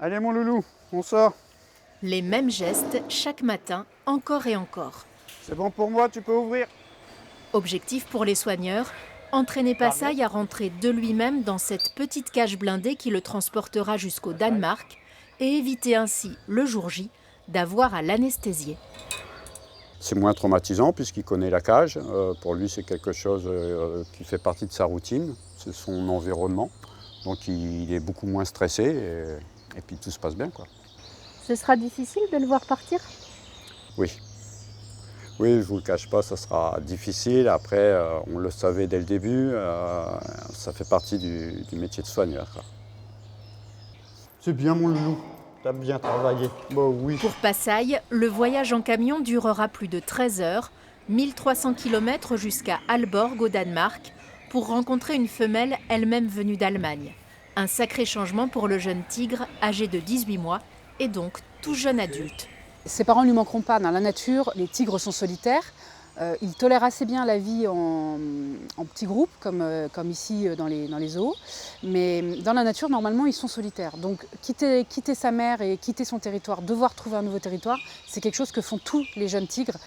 Allez mon loulou, on sort. Les mêmes gestes chaque matin, encore et encore. C'est bon pour moi, tu peux ouvrir. Objectif pour les soigneurs, entraîner Passaï à rentrer de lui-même dans cette petite cage blindée qui le transportera jusqu'au Danemark et éviter ainsi, le jour J, d'avoir à l'anesthésier. C'est moins traumatisant puisqu'il connaît la cage. Pour lui, c'est quelque chose qui fait partie de sa routine, c'est son environnement. Donc il est beaucoup moins stressé et puis tout se passe bien, quoi. Ce sera difficile de le voir partir ? Oui. Oui, je ne vous le cache pas, ça sera difficile. Après, on le savait dès le début, ça fait partie du métier de soigneur, quoi. C'est bien mon loulou, t'as bien travaillé. Bah oui. Pour Passaï, le voyage en camion durera plus de 13 heures, 1300 km jusqu'à Aalborg au Danemark, pour rencontrer une femelle elle-même venue d'Allemagne. Un sacré changement pour le jeune tigre, âgé de 18 mois, et donc tout jeune adulte. Ses parents ne lui manqueront pas. Dans la nature, les tigres sont solitaires. Ils tolèrent assez bien la vie en petits groupes, comme ici dans les zoos. Mais dans la nature, normalement, ils sont solitaires. Donc quitter sa mère et quitter son territoire, devoir trouver un nouveau territoire, c'est quelque chose que font tous les jeunes tigres.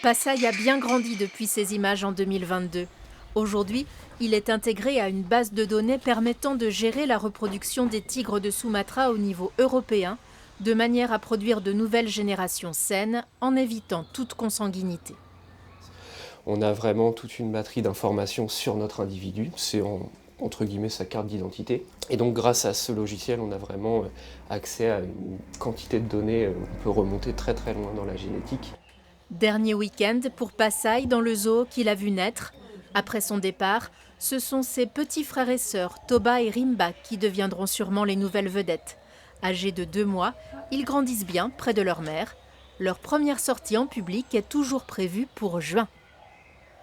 Passaï a bien grandi depuis ces images en 2022. Aujourd'hui, il est intégré à une base de données permettant de gérer la reproduction des tigres de Sumatra au niveau européen, de manière à produire de nouvelles générations saines en évitant toute consanguinité. On a vraiment toute une batterie d'informations sur notre individu, c'est entre guillemets sa carte d'identité. Et donc grâce à ce logiciel, on a vraiment accès à une quantité de données, on peut remonter très très loin dans la génétique. Dernier week-end pour Passaï dans le zoo qu'il a vu naître. Après son départ, ce sont ses petits frères et sœurs, Toba et Rimba, qui deviendront sûrement les nouvelles vedettes. Âgés de 2 mois, ils grandissent bien près de leur mère. Leur première sortie en public est toujours prévue pour juin.